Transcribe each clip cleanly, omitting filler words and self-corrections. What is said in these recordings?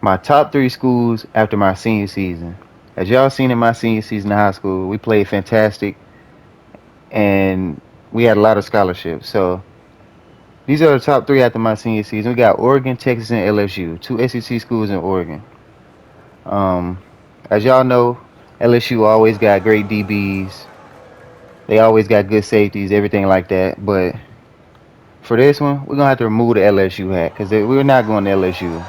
My top three schools after my senior season. As y'all seen in my senior season of high school, we played fantastic and we had a lot of scholarships. So these are the top three after my senior season. We got Oregon, Texas, and LSU, two SEC schools in Oregon. Um, as y'all know, LSU always got great DBs. They always got good safeties, everything like that. But for this one, we're gonna have to remove the LSU hat because we're not going to LSU.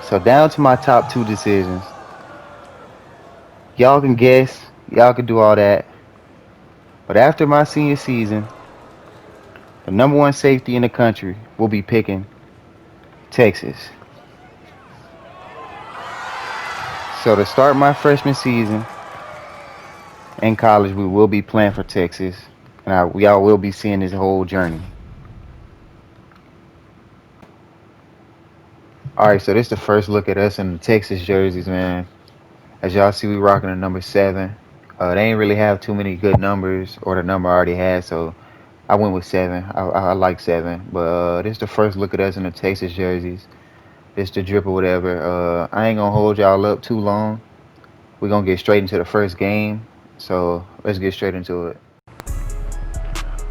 So down to my top two decisions. Y'all can guess, y'all can do all that. But after my senior season, the number one safety in the country will be picking Texas. So to start my freshman season in college, we will be playing for Texas, and we all will be seeing this whole journey. All right, so this is the first look at us in the Texas jerseys, man. As y'all see, we rocking the number 7. They ain't really have too many good numbers, or the number I already had, so I went with 7. I like 7, but this is the first look at us in the Texas jerseys. This the drip or whatever. I ain't gonna hold y'all up too long. We're gonna get straight into the first game, so let's get straight into it.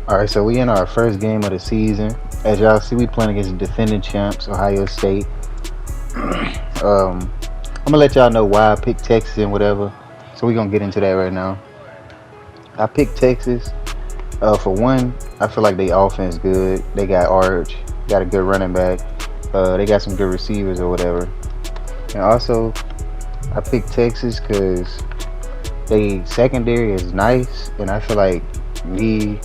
All right, so we in our first game of the season. As y'all see, we playing against the defending champs, Ohio State. I'm gonna let y'all know why I picked Texas and whatever. So we gonna get into that right now. I picked Texas. For one, I feel like they offense good. They got Arch, got a good running back. They got some good receivers or whatever. And also, I picked Texas because they secondary is nice, and I feel like me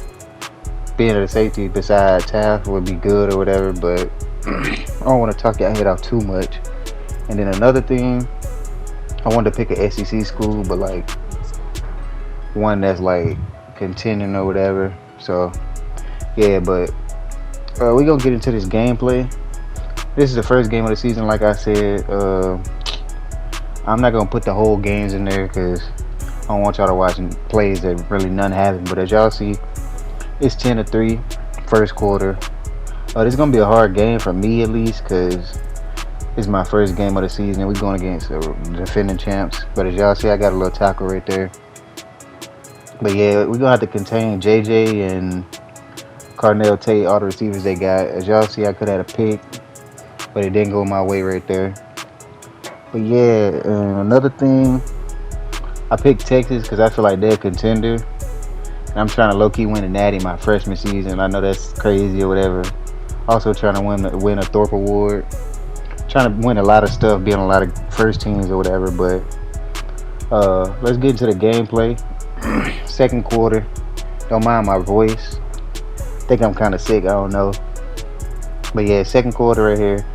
being a safety beside Taft would be good or whatever. But I don't want to talk your head off too much. And then another thing, I wanted to pick an SEC school, but like one that's like contending or whatever. So yeah, but we gonna get into this gameplay. This is the first game of the season, like I said. I'm not gonna put the whole games in there because I don't want y'all to watch plays that really none happen. But as y'all see, it's 10-3, first quarter. This is gonna be a hard game for me at least because it's my first game of the season. We're going against the defending champs. But as y'all see, I got a little tackle right there. But yeah, we're gonna have to contain JJ and Carnell Tate, all the receivers they got. As y'all see, I could have had a pick, but it didn't go my way right there. But yeah, another thing, I picked Texas because I feel like they're a contender. And I'm trying to low-key win a natty my freshman season. I know that's crazy or whatever. Also trying to win a Thorpe Award. Trying to win a lot of stuff, being a lot of first teams or whatever. But let's get into the gameplay. Second quarter. Don't mind my voice. Think I'm kind of sick. I don't know. But yeah, second quarter right here.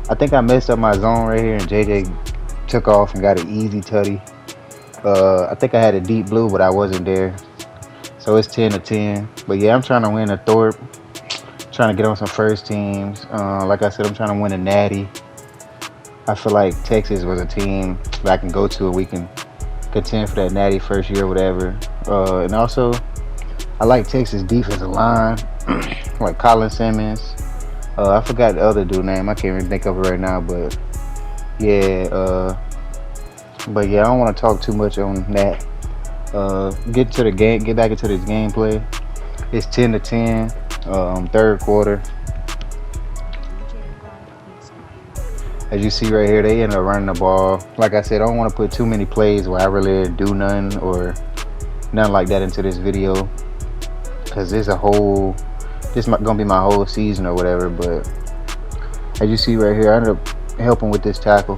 I think I messed up my zone right here, and JJ took off and got an easy tutty. I think I had a deep blue, but I wasn't there. So it's 10-10. But yeah, I'm trying to win a Thorpe. Trying to get on some first teams. Like I said, I'm trying to win a natty. I feel like Texas was a team that I can go to and we can contend for that natty first year or whatever. And also, I like Texas defensive line, like Colin Simmons. I forgot the other dude name. I can't even think of it right now. But yeah, I don't want to talk too much on that. Get to the game. Get back into this gameplay. It's 10-10. Third quarter. As you see right here, they end up running the ball. Like I said, I don't want to put too many plays where I really didn't do none or nothing like that into this video, because this gonna be my whole season or whatever. But as you see right here, I ended up helping with this tackle.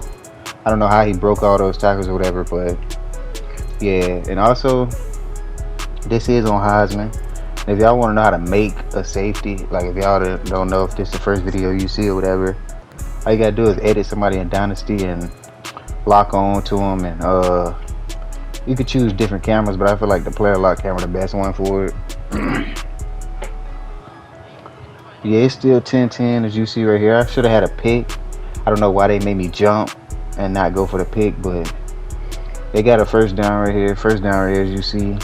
I don't know how he broke all those tackles or whatever, but yeah. And also, this is on Heisman. If y'all want to know how to make a safety, like if y'all don't know if this is the first video you see or whatever, all you gotta do is edit somebody in Dynasty and lock on to them. And you could choose different cameras, but I feel like the player lock camera the best one for it. Yeah, it's still 10-10 as you see right here. I should have had a pick. I don't know why they made me jump and not go for the pick, but they got a first down right here. First down right here, as you see.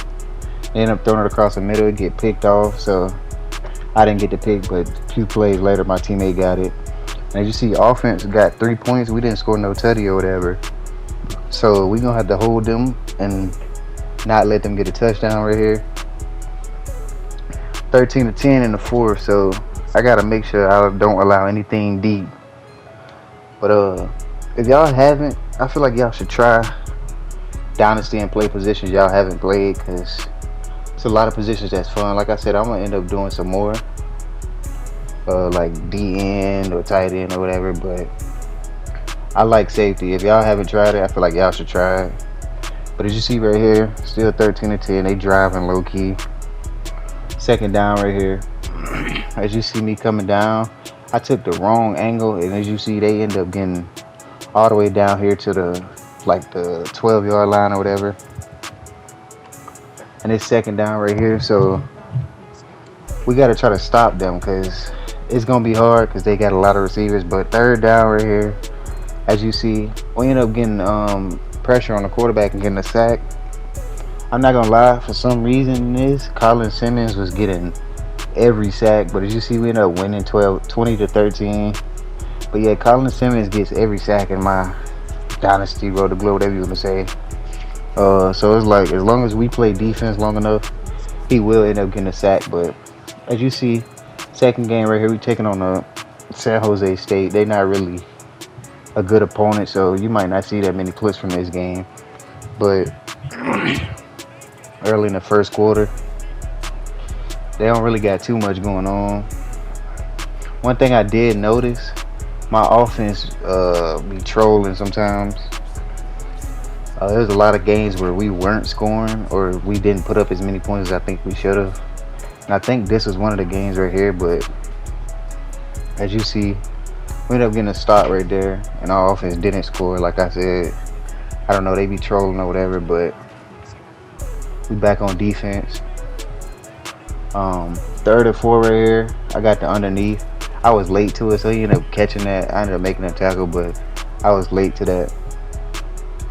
They end up throwing it across the middle, it get picked off. So I didn't get the pick, but a few plays later, my teammate got it. And as you see, offense got 3 points. We didn't score no tutty or whatever. So we gonna have to hold them and not let them get a touchdown right here. 13-10 in the fourth. So I gotta make sure I don't allow anything deep. But if y'all haven't, I feel like y'all should try Dynasty and play positions y'all haven't played, because it's a lot of positions that's fun. Like I said, I'm gonna end up doing some more, like D end or tight end or whatever. But I like safety. If y'all haven't tried it, I feel like y'all should try it. But as you see right here, still 13-10. They driving low key. Second down right here. As you see me coming down, I took the wrong angle, and as you see, they end up getting all the way down here to the 12-yard line or whatever. And it's second down right here, so we got to try to stop them, because it's gonna be hard because they got a lot of receivers. But third down right here, as you see, we end up getting pressure on the quarterback and getting a sack. I'm not gonna lie, for some reason Colin Simmons was getting every sack, but as you see, we end up winning 20-13. But yeah, Colin Simmons gets every sack in my Dynasty, Road to Glory, whatever you want to say. So it's like, as long as we play defense long enough, he will end up getting a sack. But as you see, second game right here, we taking on the San Jose State. They're not really a good opponent, so you might not see that many clips from this game. But early in the first quarter, they don't really got too much going on. One thing I did notice, my offense be trolling sometimes. There's a lot of games where we weren't scoring, or we didn't put up as many points as I think we should have. And I think this was one of the games right here. But as you see, we ended up getting a stop right there, and our offense didn't score. Like I said, I don't know, they be trolling or whatever, but we back on defense. Third and 4 right here, I got the underneath. I was late to it, so he ended up catching that. I ended up making a tackle, but I was late to that.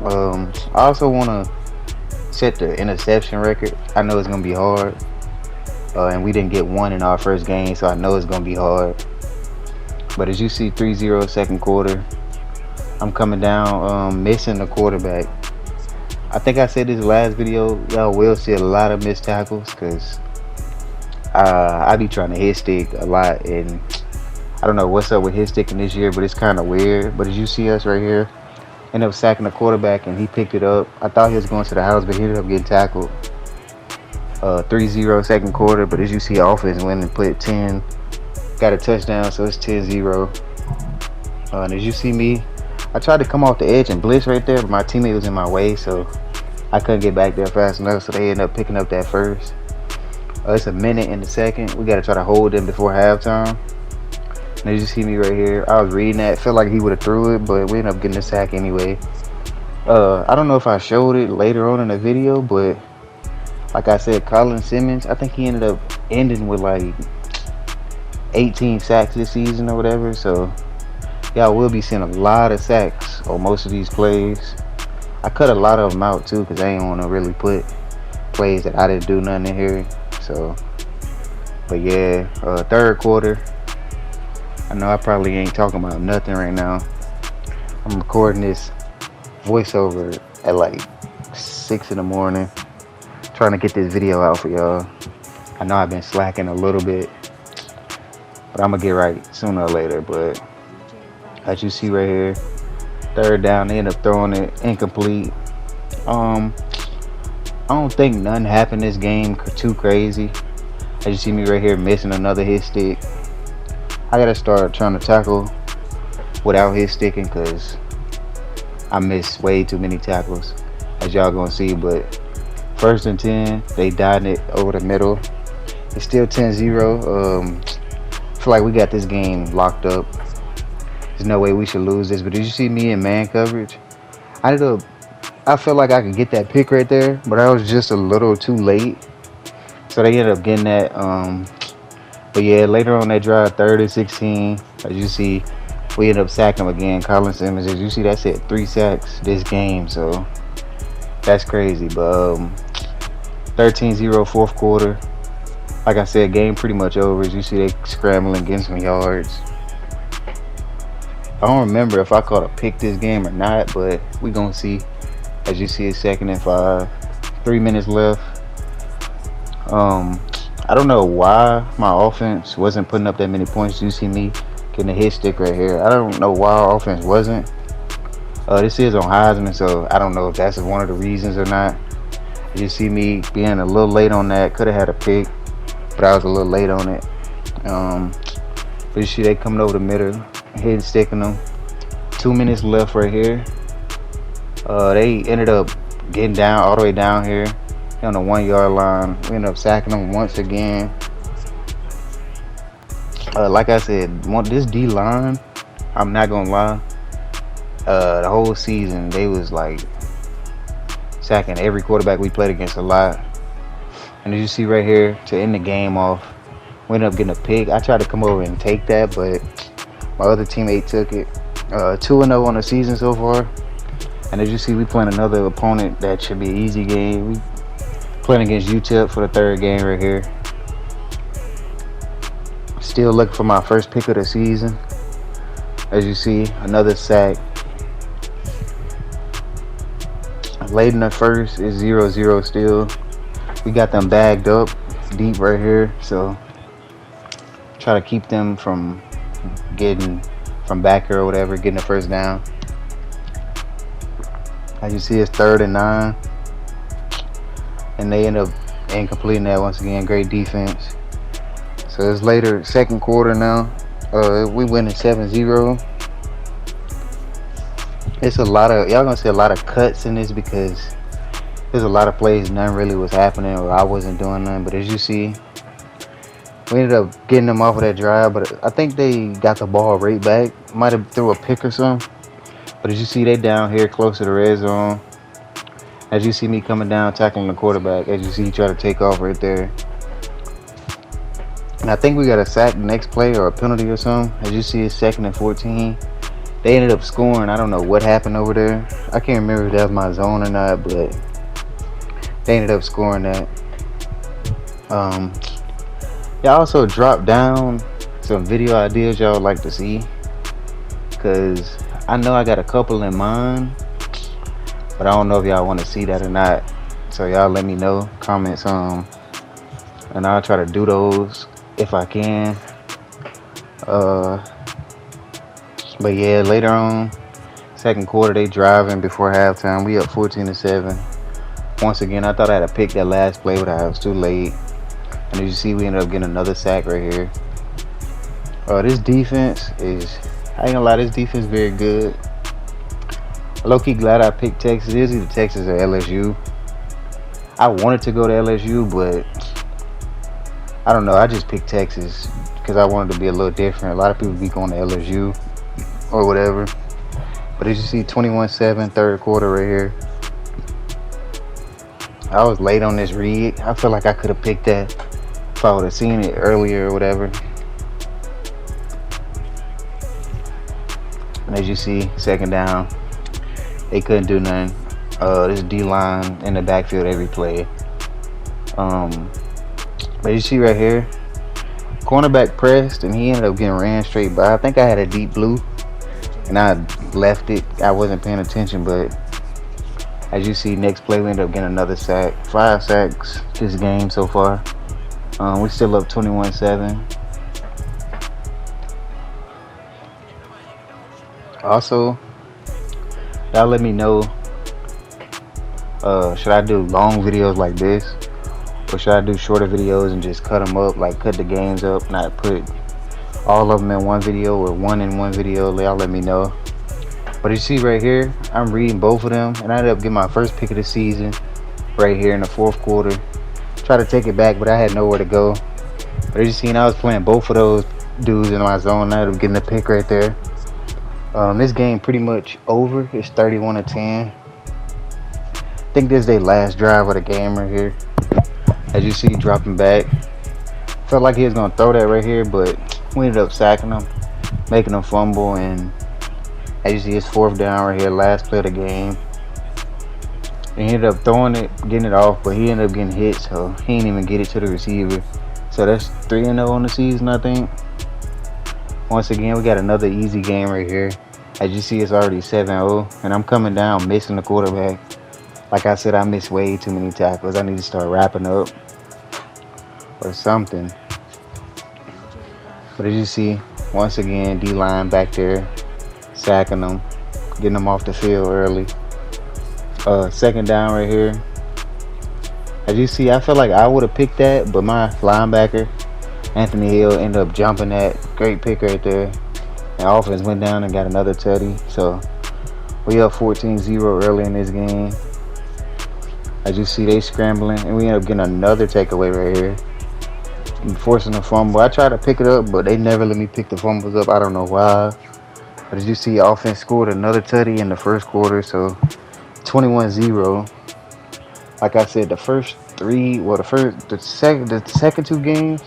I also want to set the interception record. I know it's going to be hard, and we didn't get one in our first game, so I know it's going to be hard. But as you see, 3-0 second quarter, I'm coming down, missing the quarterback. I think I said this last video, y'all will see a lot of missed tackles, because I be trying to hit stick a lot, and I don't know what's up with hit sticking this year, but it's kind of weird. But as you see us right here, ended up sacking the quarterback, and he picked it up. I thought he was going to the house, but he ended up getting tackled. 3-0 second quarter, but as you see, offense went and put 10, got a touchdown, so it's 10-0. And as you see me, I tried to come off the edge and blitz right there, but my teammate was in my way, so I couldn't get back there fast enough, so they ended up picking up that first. It's a minute in the second. We got to try to hold them before halftime. And as you see me right here, I was reading that. Felt like he would have threw it, but we ended up getting the sack anyway. I don't know if I showed it later on in the video, but like I said, Colin Simmons, I think he ended up ending with like 18 sacks this season or whatever. So y'all will be seeing a lot of sacks on most of these plays. I cut a lot of them out too, because I ain't want to really put plays that I didn't do nothing in here. So, but yeah, third quarter. I know I probably ain't talking about nothing right now. I'm recording this voiceover at like 6 in the morning, trying to get this video out for y'all. I know I've been slacking a little bit, but I'm gonna get right sooner or later. But as you see right here, third down, they end up throwing it incomplete. I don't think nothing happened this game too crazy. As you see me right here, missing another hit stick. I gotta start trying to tackle without hit sticking, because I miss way too many tackles, as y'all gonna see. But first and 10, they dotted it over the middle. It's still 10-0. I feel like we got this game locked up. There's no way we should lose this. But did you see me in man coverage? I felt like I could get that pick right there, but I was just a little too late. So they ended up getting that. But yeah, later on that drive, 3rd and 16, as you see, we ended up sacking him again. Colin Simmons, as you see, that's it, 3 sacks this game. So that's crazy. But 13-0 fourth quarter. Like I said, game pretty much over. As you see, they scrambling, getting some yards. I don't remember if I caught a pick this game or not, but we gonna see. As you see, it's 2nd and 5, 3 minutes left. Um, I don't know why my offense wasn't putting up that many points. You see me getting a hit stick right here. I don't know why our offense wasn't. This is on Heisman, so I don't know if that's one of the reasons or not. You see me being a little late on that. Could have had a pick, but I was a little late on it. But you see they coming over the middle, hitting, sticking them. 2 minutes left right here. They ended up getting down all the way down here on the 1 yard line. We ended up sacking them once again. Like I said, this D line, I'm not gonna lie. The whole season they was like sacking every quarterback we played against a lot. And as you see right here, to end the game off, we ended up getting a pick. I tried to come over and take that, but my other teammate took it. 2-0 on the season so far. And as you see, we playing another opponent that should be an easy game. We playing against UTEP for the 3rd game right here. Still looking for my first pick of the season. As you see, another sack. Late in the first, it's 0-0 still. We got them bagged up deep right here, so try to keep them from getting from back here or whatever, getting the first down. As you see, it's 3rd and 9, and they end up incompleting that once again. Great defense. So it's later, 2nd quarter now. We winning 7-0. It's a lot of, y'all gonna see a lot of cuts in this because there's a lot of plays none really was happening or I wasn't doing none. But as you see, we ended up getting them off of that drive, but I think they got the ball right back. Might have threw a pick or something. But as you see, they down here close to the red zone. As you see me coming down, tackling the quarterback. As you see, he try to take off right there. And I think we got a sack next play or a penalty or something. As you see, it's 2nd and 14. They ended up scoring. I don't know what happened over there. I can't remember if that was my zone or not, but they ended up scoring that. Y'all also dropped down some video ideas y'all would like to see, because I know I got a couple in mind, but I don't know if y'all want to see that or not. So y'all let me know, comments and I'll try to do those if I can. But yeah, later on, 2nd quarter, they driving before halftime. We up 14-7. Once again, I thought I had to pick that last play, but I was too late. And as you see, we ended up getting another sack right here. This defense is, I ain't gonna lie, this defense is very good. Low-key glad I picked Texas. It's either Texas or LSU. I wanted to go to LSU, but I don't know. I just picked Texas because I wanted to be a little different. A lot of people be going to LSU or whatever. But as you see, 21-7, 3rd quarter right here. I was late on this read. I feel like I could have picked that if I would have seen it earlier or whatever. And as you see, 2nd down. They couldn't do nothing. This D-line in the backfield every play. But you see right here, cornerback pressed and he ended up getting ran straight by. I think I had a deep blue and I left it. I wasn't paying attention, but as you see, next play we ended up getting another sack. 5 sacks this game so far. We still up 21-7. Also, y'all let me know, should I do long videos like this, or should I do shorter videos and just cut them up, like cut the games up, not put all of them in one video or one in one video? Y'all let me know. But you see right here, I'm reading both of them, and I ended up getting my first pick of the season right here in the 4th quarter. Try to take it back, but I had nowhere to go. But as you seen, I was playing both of those dudes in my zone. I ended up getting the pick right there. This game pretty much over. It's 31-10. I think this is their last drive of the game right here. As you see, dropping back. Felt like he was gonna throw that right here, but we ended up sacking him, making him fumble, and as you see, it's 4th down right here, last play of the game. And he ended up throwing it, getting it off, but he ended up getting hit, so he didn't even get it to the receiver. So that's 3-0 on the season, I think. Once again, we got another easy game right here. As you see, it's already 7-0, and I'm coming down missing the quarterback. Like I said, I missed way too many tackles. I need to start wrapping up or something. But as you see, once again, D-line back there, sacking them, getting them off the field early. Second down right here. As you see, I feel like I would have picked that, but my linebacker, Anthony Hill, ended up jumping that. Great pick right there. And offense went down and got another tutty. So we up 14-0 early in this game. As you see, they scrambling, and we end up getting another takeaway right here. Forcing a fumble. I tried to pick it up, but they never let me pick the fumbles up. I don't know why. But as you see, offense scored another tutty in the first quarter, so 21-0. Like I said, the second two games,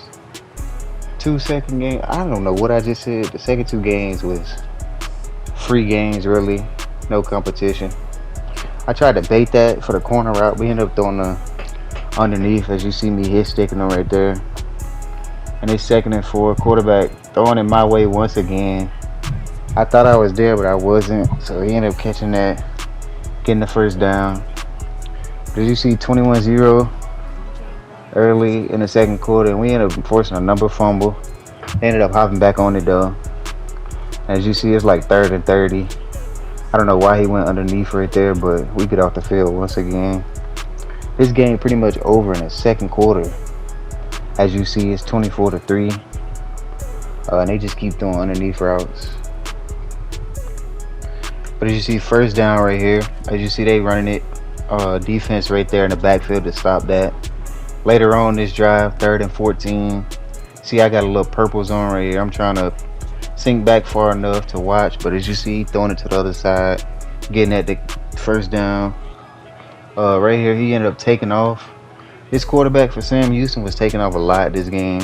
I don't know what I just said. The second two games was free games, really, no competition. I tried to bait that for the corner route. We ended up throwing the underneath, as you see me hit sticking them right there. And it's 2nd and 4. Quarterback throwing it my way once again. I thought I was there, but I wasn't. So he ended up catching that, getting the first down. As you see, 21-0 early in the second quarter, and we ended up forcing another fumble. Ended up hopping back on it though. As you see, it's like 3rd and 30. I don't know why he went underneath right there, but we get off the field once again. This game pretty much over in the second quarter. As you see, it's 24-3. And they just keep throwing underneath routes. But as you see, first down right here. As you see, they running it. Defense right there in the backfield to stop that. Later on this drive, 3rd and 14. See, I got a little purple zone right here. I'm trying to sink back far enough to watch. But as you see, throwing it to the other side. Getting at the first down. Right here, he ended up taking off. This quarterback for Sam Houston was taking off a lot this game.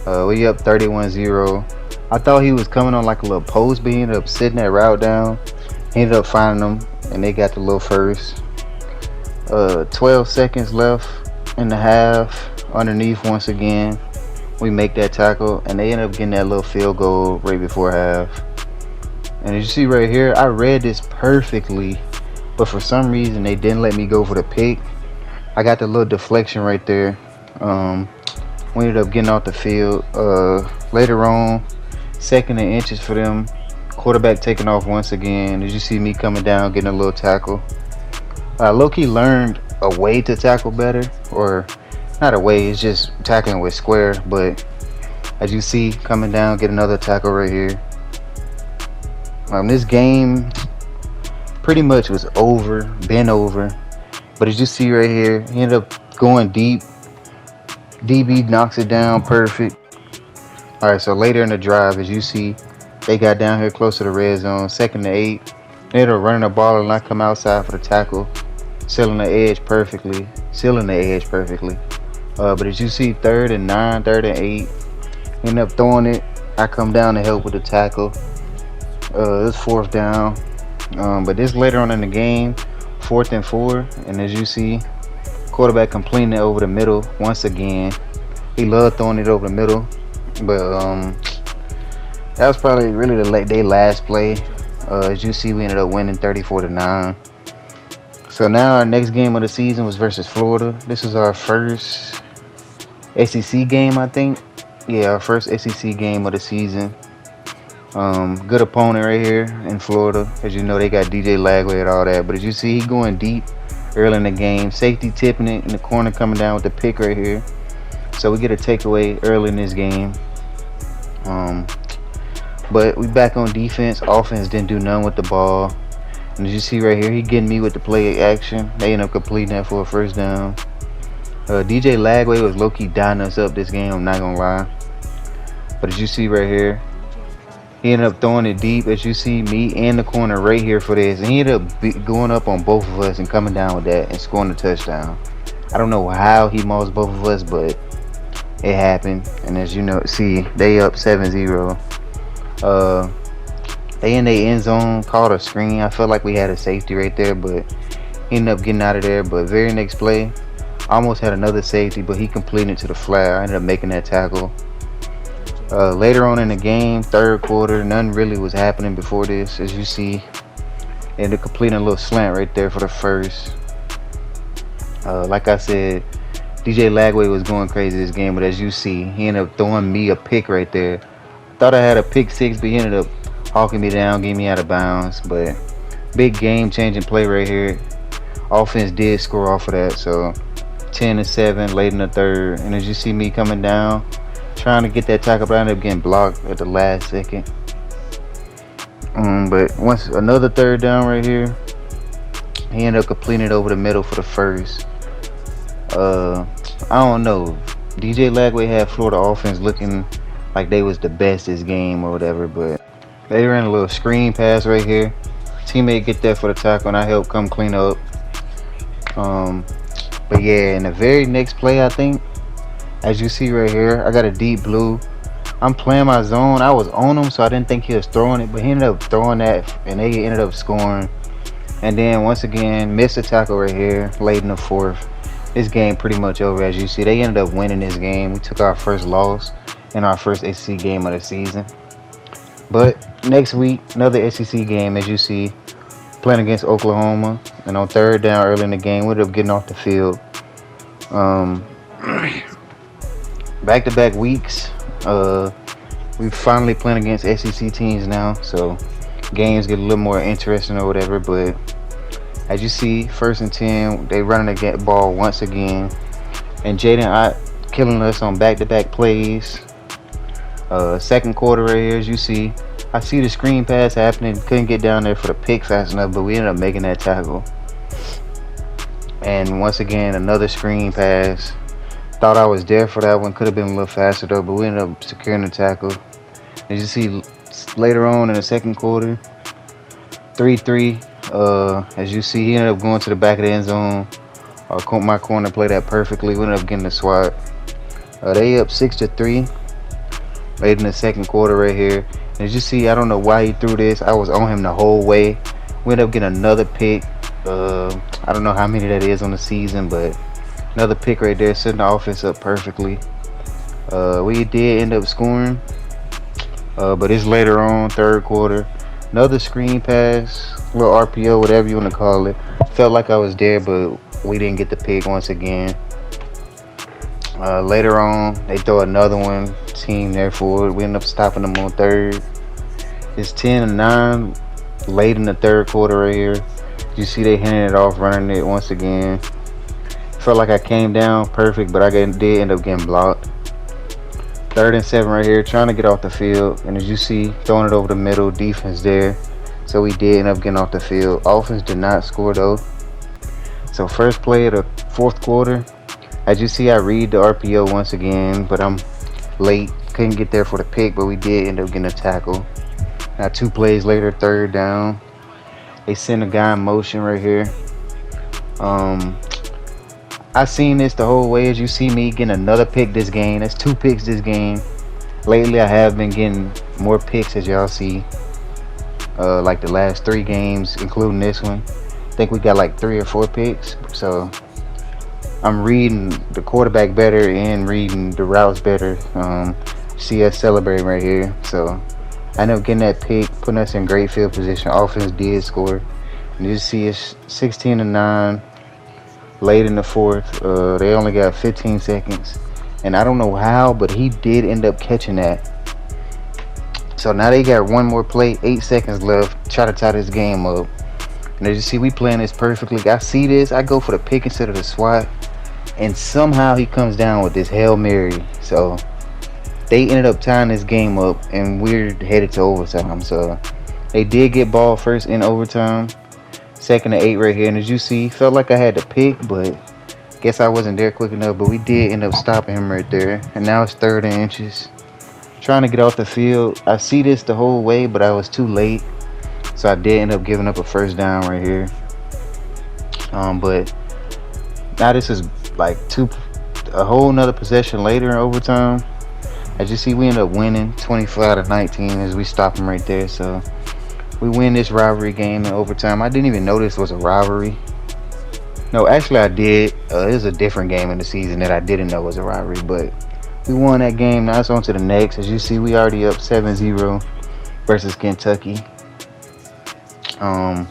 We up 31-0. I thought he was coming on like a little post, but he ended up sitting that route down. He ended up finding them, and they got the little first. 12 seconds left in the half. Underneath once again. We make that tackle, and they end up getting that little field goal right before half. And as you see right here, I read this perfectly, but for some reason they didn't let me go for the pick. I got the little deflection right there. We ended up getting off the field. Later on, 2nd and inches for them. Quarterback taking off once again. As you see me coming down, getting a little tackle. Low-key learned a way to tackle better, or not a way, it's just tackling with square. But as you see, coming down, get another tackle right here. This game pretty much was over, been over. But as you see right here, he ended up going deep. DB knocks it down perfect. Alright, so later in the drive, as you see, they got down here close to the red zone. 2nd and 8. They ended up running the ball and not come outside for the tackle. Sealing the edge perfectly. But as you see, 3rd and 9, 3rd and 8. End up throwing it. I come down to help with the tackle. It's 4th down. But this later on in the game. 4th and 4, and as you see, quarterback completing it over the middle once again. He loved throwing it over the middle, but that was probably really their last play. As you see, we ended up winning 34-9. So now our next game of the season was versus Florida. This is our first SEC game, I think. Yeah, our first SEC game of the season. Good opponent right here in Florida. As you know, they got DJ Lagway and all that. But as you see, he going deep early in the game. Safety tipping it in the corner, coming down with the pick right here. So we get a takeaway early in this game. But we back on defense. Offense didn't do nothing with the ball. And as you see right here, he getting me with the play action. They end up completing that for a first down. DJ Lagway was low-key dyeing us up this game, I'm not gonna lie. But as you see right here, he ended up throwing it deep. As you see, me in the corner right here for this. And he ended up going up on both of us and coming down with that and scoring the touchdown. I don't know how he mauled both of us, but it happened. And as you know, see, they up 7-0. They in their end zone, called a screen. I felt like we had a safety right there, but he ended up getting out of there. But very next play, almost had another safety, but he completed it to the flat. I ended up making that tackle. Later on in the game, third quarter, nothing really was happening before this. As you see, ended up completing a little slant right there for the first. Like I said, DJ Lagway was going crazy this game, but as you see, he ended up throwing me a pick right there. Thought I had a pick six, but he ended up hawking me down, getting me out of bounds. But big game changing play right here. Offense did score off of that, so 10-7 late in the third. And as you see me coming down, trying to get that tackle, but I ended up getting blocked at the last second. But once another third down right here, he ended up completing it over the middle for the first. I don't know. DJ Lagway had Florida offense looking like they was the best this game or whatever, but they ran a little screen pass right here. Teammate get that for the tackle, and I helped come clean up. But yeah, in the very next play, I think, as you see right here, I got a deep blue. I'm playing my zone. I was on him, so I didn't think he was throwing it, but he ended up throwing that, and they ended up scoring. And then once again, missed a tackle right here, late in the fourth. This game pretty much over. As you see, they ended up winning this game. We took our first loss in our first SEC game of the season. But next week, another SEC game, as you see, playing against Oklahoma. And on third down early in the game, we ended up getting off the field. Back-to-back weeks. We finally playing against SEC teams now, so games get a little more interesting or whatever. But as you see, 1st and 10, they running the ball once again, and Jaden Ott killing us on back-to-back plays. Second quarter right here, as you see, I see the screen pass happening, couldn't get down there for the pick fast enough, but we ended up making that tackle. And once again, another screen pass. Thought I was there for that one, could have been a little faster though, but we ended up securing the tackle. As you see later on in the second quarter, 3-3. As you see, he ended up going to the back of the end zone. My corner played that perfectly. We ended up getting the swat. They up 6-3 late in the second quarter right here. And as you see, I don't know why he threw this. I was on him the whole way. We ended up getting another pick. I don't know how many that is on the season, but another pick right there, setting the offense up perfectly. We did end up scoring, but it's later on, third quarter. Another screen pass, little RPO, whatever you want to call it. Felt like I was there, but we didn't get the pick once again. Later on, they throw another one, team there for it. We end up stopping them on third. It's 10-9 late in the third quarter right here. You see they handing it off, running it once again. Felt like I came down perfect, but I did end up getting blocked. 3rd and 7 right here, trying to get off the field. And as you see, throwing it over the middle, defense there. So we did end up getting off the field. Offense did not score though. So first play of the fourth quarter. As you see, I read the RPO once again, but I'm late. Couldn't get there for the pick, but we did end up getting a tackle. Now 2 plays later, third down. They send a guy in motion right here. I seen this the whole way. As you see me getting another pick this game. That's 2 picks this game. Lately, I have been getting more picks, as y'all see. Like the last 3 games, including this one. I think we got like 3 or 4 picks. So I'm reading the quarterback better and reading the routes better. See us celebrating right here. So I ended up getting that pick, putting us in great field position. Offense did score. And you see it's 16-9 late in the fourth. They only got 15 seconds. And I don't know how, but he did end up catching that. So now they got one more play, 8 seconds left. Try to tie this game up. And as you see, we playing this perfectly. I see this. I go for the pick instead of the swat. And somehow he comes down with this Hail Mary. So they ended up tying this game up, and we're headed to overtime. So they did get ball first in overtime. 2nd and 8 right here. And as you see, felt like I had to pick, but guess I wasn't there quick enough. But we did end up stopping him right there. And now it's 3rd and inches. Trying to get off the field. I see this the whole way, but I was too late. So I did end up giving up a first down right here. But now this is like a whole nother possession later in overtime. As you see, we end up winning 25-19 as we stop them right there. So we win this rivalry game in overtime. I didn't even know this was a rivalry. No, actually I did. It was a different game in the season that I didn't know was a rivalry. But We won that game. Now it's on to the next. As you see, we already up 7-0 versus Kentucky. Um,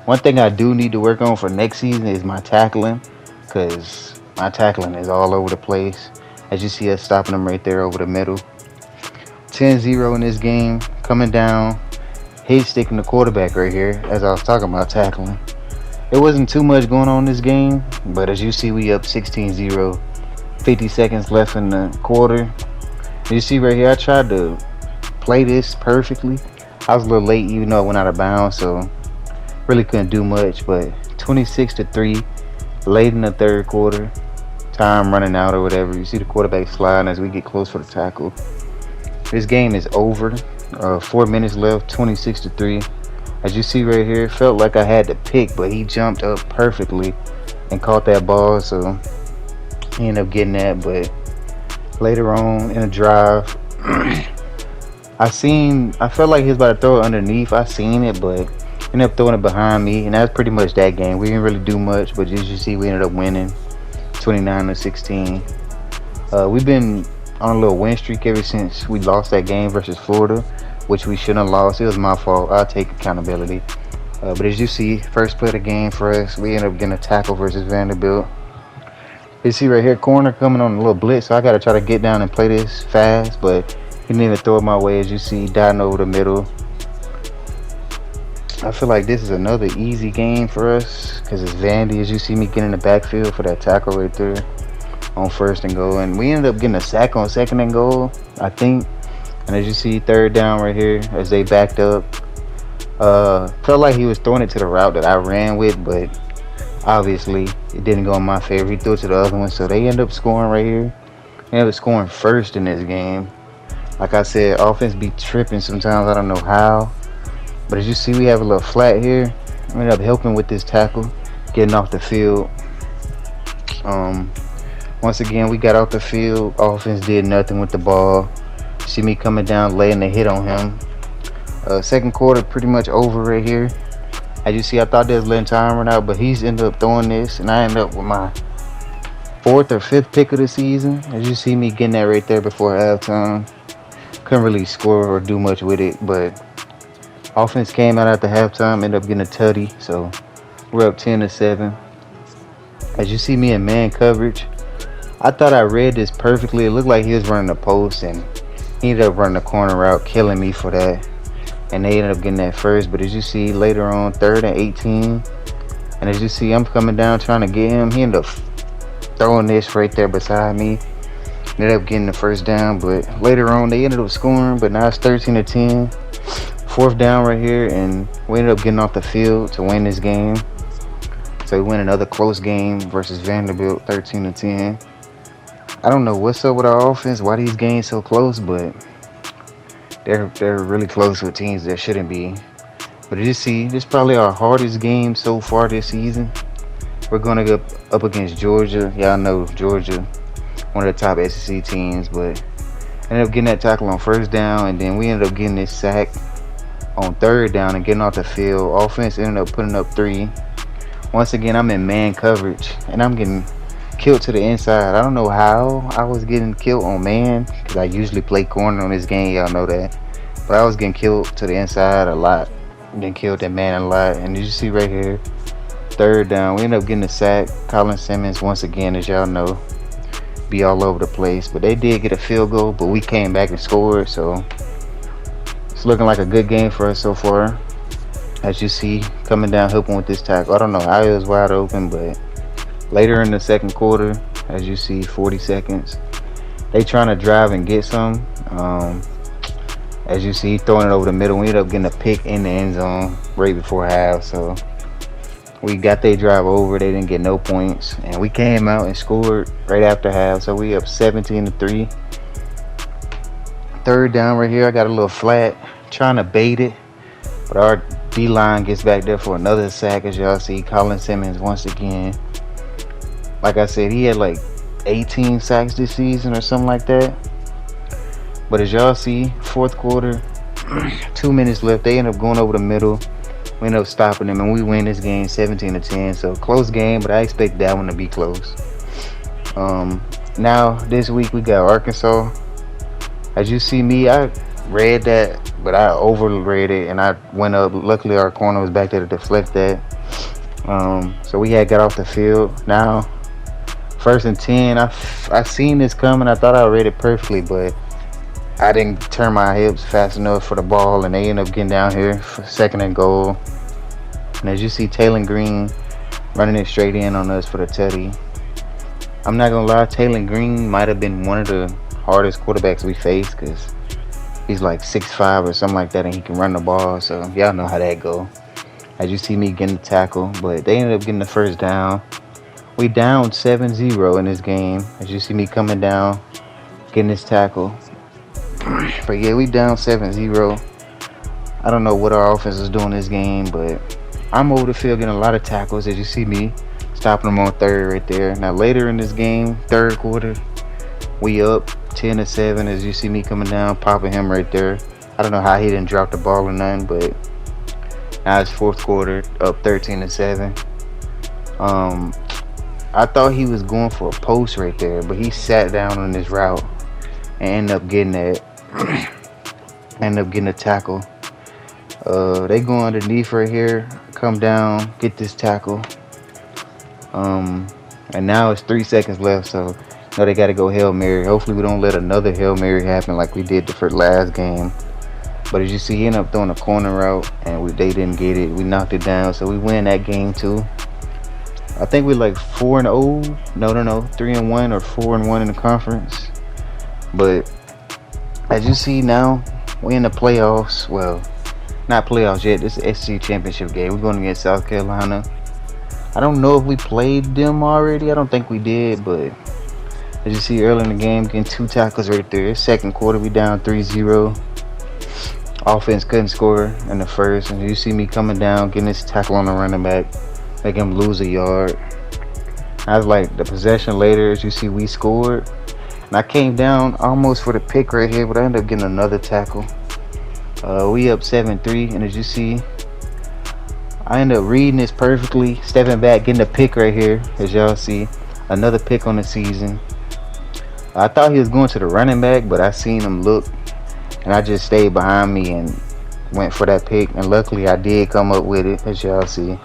One thing I do need to work on for next season is my tackling, because my tackling is all over the place. As you see us stopping them right there over the middle. 10-0 in this game, coming down, hit sticking the quarterback right here, as I was talking about tackling. It wasn't too much going on in this game, but as you see, we up 16-0, 50 seconds left in the quarter. You see right here, I tried to play this perfectly. I was a little late, even though it went out of bounds, so really couldn't do much. But 26-3, late in the third quarter, time running out or whatever. You see the quarterback sliding as we get close for the tackle. This game is over. 4 minutes left, 26-3. As you see right here, it felt like I had to pick, but he jumped up perfectly and caught that ball, so he ended up getting that. But later on in a drive, I felt like he was about to throw it underneath. I seen it, but ended up throwing it behind me, and that's pretty much that game. We didn't really do much, but as you see, we ended up winning 29-16. We've been on a little win streak ever since we lost that game versus Florida, which we shouldn't have lost. It was my fault. I'll take accountability. But as you see, first play of the game for us, we ended up getting a tackle versus Vanderbilt. You see right here, corner coming on a little blitz, so I got to try to get down and play this fast, but he didn't even throw it my way. As you see, diving over the middle. I feel like this is another easy game for us because it's Vandy. As you see me getting in the backfield for that tackle right there on first and goal, and we ended up getting a sack on second and goal, I think. And as you see, third down right here as they backed up. Felt like he was throwing it to the route that I ran with, but obviously it didn't go in my favor. He threw it to the other one, so they end up scoring right here. They ended up scoring first in this game. Like I said, offense be tripping sometimes. I don't know how. But as you see, we have a little flat here. We ended up helping with this tackle, getting off the field. Once again, we got off the field. Offense did nothing with the ball. See me coming down, laying the hit on him. Second quarter pretty much over right here. As you see, I thought they was letting time run out, but he's ended up throwing this, and I ended up with my 4th or 5th pick of the season. As you see me getting that right there before halftime. Couldn't really score or do much with it, but offense came out after halftime, ended up getting a tutty, so we're up 10-7. As you see me in man coverage, I thought I read this perfectly. It looked like he was running the post, and he ended up running the corner route, killing me for that. And they ended up getting that first. But as you see later on, 3rd and 18. And as you see, I'm coming down trying to get him. He ended up throwing this right there beside me. Ended up getting the first down. But later on, they ended up scoring. But now it's 13-10. 4th down right here. And we ended up getting off the field to win this game. So we win another close game versus Vanderbilt, 13-10. I don't know what's up with our offense, why these games so close, but they're really close with teams that shouldn't be. But as you see, this is probably our hardest game so far this season. We're going to go up against Georgia. Y'all know Georgia, one of the top SEC teams, but ended up getting that tackle on first down, and then we ended up getting this sack on third down and getting off the field. Offense ended up putting up 3. Once again, I'm in man coverage, and I'm getting killed to the inside. I don't know how I was getting killed on man, because I usually play corner on this game, y'all know that. But I was getting killed to the inside a lot. Getting killed at man a lot. And you see right here, third down, we end up getting a sack. Colin Simmons, once again, as y'all know, be all over the place. But they did get a field goal, but we came back and scored. So it's looking like a good game for us so far. As you see, coming down, helping with this tackle. I don't know how it was wide open, but later in the second quarter, as you see, 40 seconds, they trying to drive and get some. As you see, throwing it over the middle. We ended up getting a pick in the end zone right before half. So we got their drive over. They didn't get no points, and we came out and scored right after half. So we up 17-3. Third down right here. I got a little flat, trying to bait it, but our D-line gets back there for another sack. As y'all see, Colin Simmons once again. Like I said, he had like 18 sacks this season or something like that. But as y'all see, 4th quarter, 2 minutes left. They end up going over the middle. We end up stopping them, and we win this game 17-10. So close game, but I expect that one to be close. Now this week we got Arkansas. As you see me, I read that, but I overread it and I went up. Luckily, our corner was back there to deflect that. So we had got off the field. Now, 1st and 10. I seen this coming. I thought I read it perfectly, but I didn't turn my hips fast enough for the ball, and they end up getting down here for 2nd and goal. And as you see, Taylor Green running it straight in on us for the tutty. I'm not gonna lie, Taylor Green might have been one of the hardest quarterbacks we faced because he's like 6'5" or something like that, and he can run the ball. So y'all know how that go. As you see me getting the tackle, but they ended up getting the first down. We down 7-0 in this game. As you see me coming down, getting this tackle. But yeah, we down 7-0. I don't know what our offense is doing this game, but I'm over the field getting a lot of tackles. As you see me stopping them on 3rd right there. Now later in this game, 3rd quarter, we up 10-7. As you see me coming down, popping him right there. I don't know how he didn't drop the ball or nothing, but now it's 4th quarter, up 13-7. I thought he was going for a post right there, but he sat down on this route and ended up getting that. Ended up getting a tackle. They go underneath right here, come down, get this tackle. And now it's 3 seconds left, so they got to go Hail Mary. Hopefully we don't let another Hail Mary happen like we did the first last game. But as you see, he ended up throwing a corner route, and they didn't get it. We knocked it down, so we win that game too. I think we're like 4-0. No, 3-1 or 4-1 in the conference. But as you see now, we in the playoffs. Well, not playoffs yet. This is SEC championship game. We're going against South Carolina. I don't know if we played them already. I don't think we did, but as you see early in the game, getting 2 tackles right there. 2nd quarter, we down 3-0. Offense couldn't score in the first, and you see me coming down, getting this tackle on the running back, making him lose a yard. I was like, the possession later, as you see, we scored, and I came down almost for the pick right here, but I ended up getting another tackle. We up 7-3, and as you see, I ended up reading this perfectly, stepping back, getting a pick right here, as y'all see, another pick on the season. I thought he was going to the running back, but I seen him look, and I just stayed behind me and went for that pick, and luckily I did come up with it, as y'all see.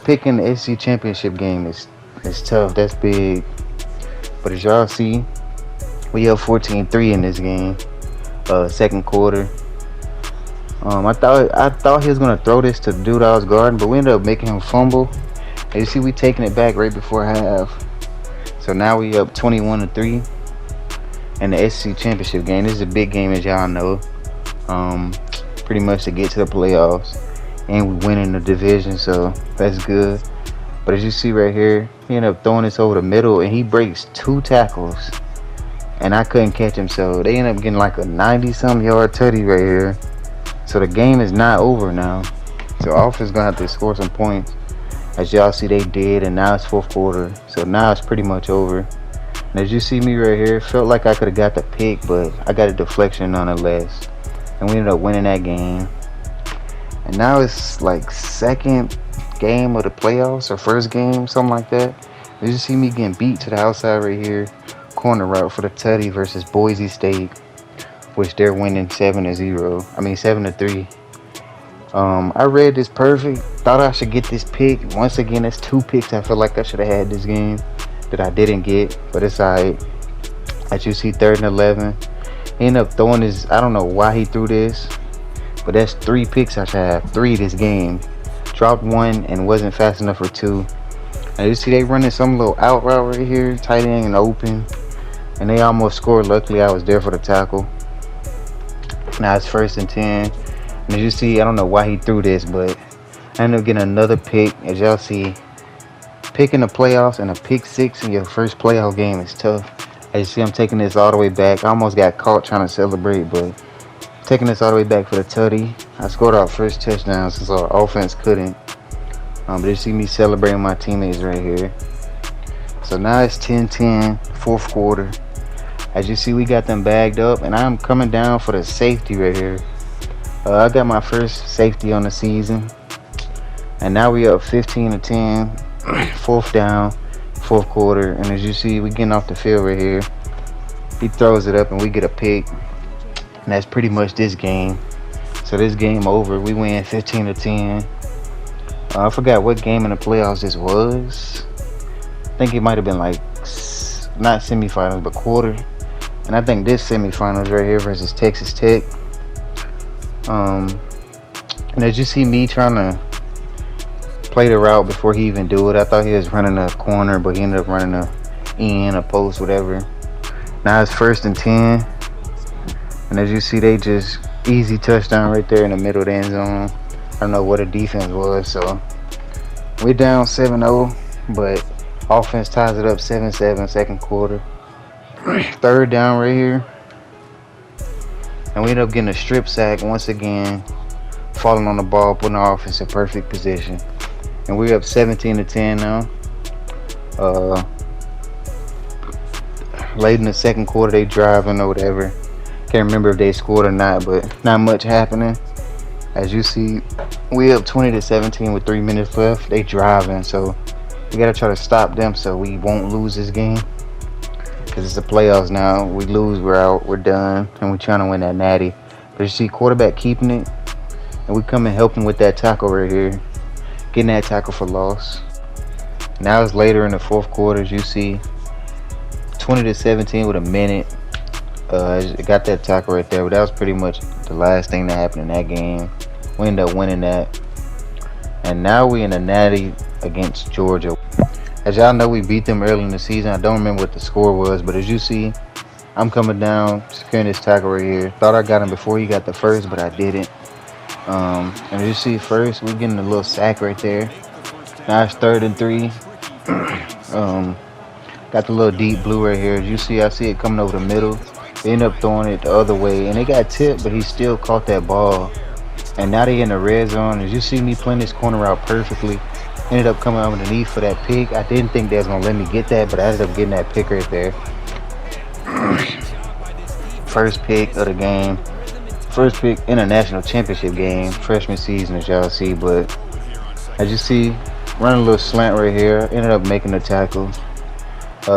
Picking the SEC championship game is tough. That's big. But as y'all see, we up 14-3 in this game. 2nd quarter. I thought he was gonna throw this to the dude I was guarding, but we ended up making him fumble. And you see, we taking it back right before half. So now we up 21-3 in the SEC championship game. This is a big game, as y'all know. Pretty much to get to the playoffs, and we winning the division, so that's good. But as you see right here, he ended up throwing this over the middle, and he breaks 2 tackles, and I couldn't catch him. So they ended up getting like a 90-some yard tutty right here. So the game is not over now. So offense gonna have to score some points. As y'all see, they did, and now it's 4th quarter. So now it's pretty much over. And as you see me right here, felt like I could have got the pick, but I got a deflection nonetheless. And we ended up winning that game. And now it's like 2nd game of the playoffs, or 1st game, something like that. As you see me getting beat to the outside right here. Corner route for the tutty versus Boise State, which they're winning 7-3. I read this perfect. Thought I should get this pick. Once again, that's 2 picks I feel like I should have had this game that I didn't get, but it's alright. As you see, 3rd and 11. He ended up throwing this. I don't know why he threw this, but that's 3 picks I should have. 3 this game. Dropped 1 and wasn't fast enough for 2. And you see they running some little out route right here, tight end and open, and they almost scored. Luckily, I was there for the tackle. Now it's 1st and 10. And as you see, I don't know why he threw this, but I ended up getting another pick. As y'all see, picking the playoffs and a pick 6 in your first playoff game is tough. As you see, I'm taking this all the way back. I almost got caught trying to celebrate, but taking this all the way back for the tutty. I scored our first touchdown since our offense couldn't. But you see me celebrating my teammates right here. So now it's 10-10, 4th quarter. As you see, we got them bagged up, and I'm coming down for the safety right here. I got my first safety on the season, and now we up 15-10, 4th down, fourth quarter. And as you see, we getting off the field right here. He throws it up and we get a pick. And that's pretty much this game. So this game over. We win 15-10. I forgot what game in the playoffs this was. I think it might have been like not semifinals, but quarter. And I think this semifinals right here versus Texas Tech. And as you see me trying to play the route before he even do it, I thought he was running a corner, but he ended up running a in, a post, whatever. Now it's 1st and 10. And as you see, they just easy touchdown right there in the middle of the end zone. I don't know what the defense was, so we're down 7-0, but offense ties it up 7-7 second quarter. 3rd down right here. And we end up getting a strip sack once again, falling on the ball, putting our offense in perfect position. And we're up 17-10 now. Late in the second quarter, they driving or whatever. Can't remember if they scored or not, but not much happening. As you see, we up 20-17 with 3 minutes left. They driving, so we gotta try to stop them so we won't lose this game. Cause it's the playoffs now. We lose, we're out, we're done, and we're trying to win that natty. But you see, quarterback keeping it, and we come and help him with that tackle right here, getting that tackle for loss. Now it's later in the fourth quarter. As you see, 20-17 with a minute. Got that tackle right there, but that was pretty much the last thing that happened in that game. We ended up winning that, and now we in the natty against Georgia. As y'all know, we beat them early in the season. I don't remember what the score was, but as you see, I'm coming down, securing this tackle right here. Thought I got him before he got the first, but I didn't. And as you see, first we're getting a little sack right there. Now it's 3rd and 3. Got the little deep blue right here. As you see, I see it coming over the middle. They end up throwing it the other way, and they got tipped, but he still caught that ball. And now they in the red zone. As you see me playing this corner out perfectly, ended up coming underneath for that pick. I didn't think they was gonna let me get that, but I ended up getting that pick right there. First pick of the game. First pick in a national championship game, freshman season, as y'all see. But as you see, running a little slant right here, ended up making the tackle.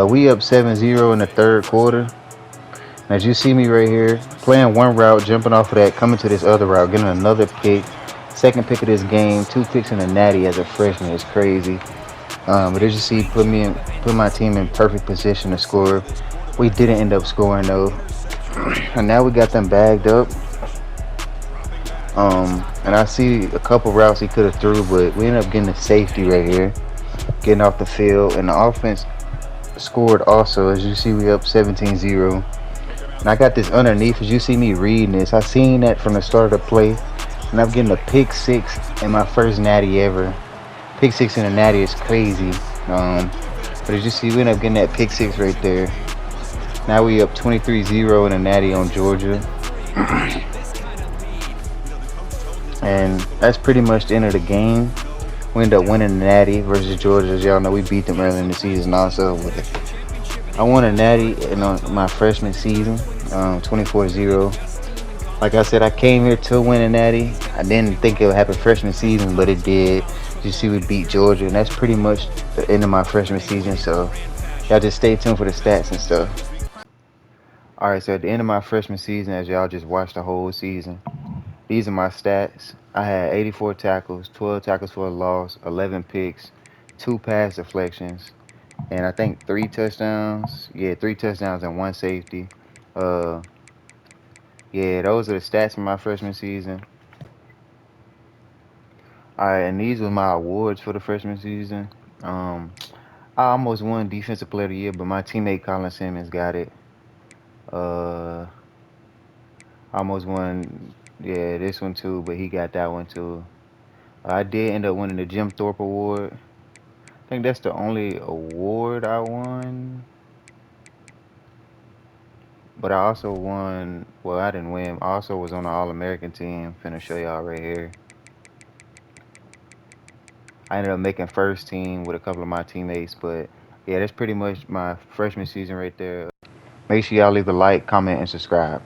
We up 7-0 in the 3rd quarter. As you see me right here, playing one route, jumping off of that, coming to this other route, getting another pick. 2nd pick of this game, 2 picks in the natty as a freshman is crazy. But as you see, put my team in perfect position to score. We didn't end up scoring though. And now we got them bagged up. And I see a couple routes he could have threw, but we ended up getting the safety right here, getting off the field, and the offense scored also. As you see, we up 17-0. And I got this underneath. As you see me reading this, I seen that from the start of the play, and I'm getting a pick 6 in my first natty ever. Pick 6 in a natty is crazy. But as you see, we end up getting that pick 6 right there. Now we up 23-0 in a natty on Georgia. And that's pretty much the end of the game. We end up winning the natty versus Georgia. As y'all know, we beat them early in the season also. I won a natty in my freshman season, 24-0. Like I said, I came here to win a natty. I didn't think it would happen freshman season, but it did. You see, we beat Georgia, and that's pretty much the end of my freshman season. So y'all just stay tuned for the stats and stuff. All right, so at the end of my freshman season, as y'all just watched the whole season, these are my stats. I had 84 tackles, 12 tackles for a loss, 11 picks, 2 pass deflections, and I think 3 touchdowns. Yeah, 3 touchdowns and 1 safety. Yeah, those are the stats from my freshman season. All right, and these were my awards for the freshman season. I almost won Defensive Player of the Year, but my teammate Colin Simmons got it. I almost won, yeah, this one too, but he got that one too. I did end up winning the Jim Thorpe Award. I think that's the only award I won. But I also won, well, I didn't win. I also was on the All-American team. Finna show y'all right here. I ended up making first team with a couple of my teammates, but yeah, that's pretty much my freshman season right there. Make sure y'all leave a like, comment, and subscribe.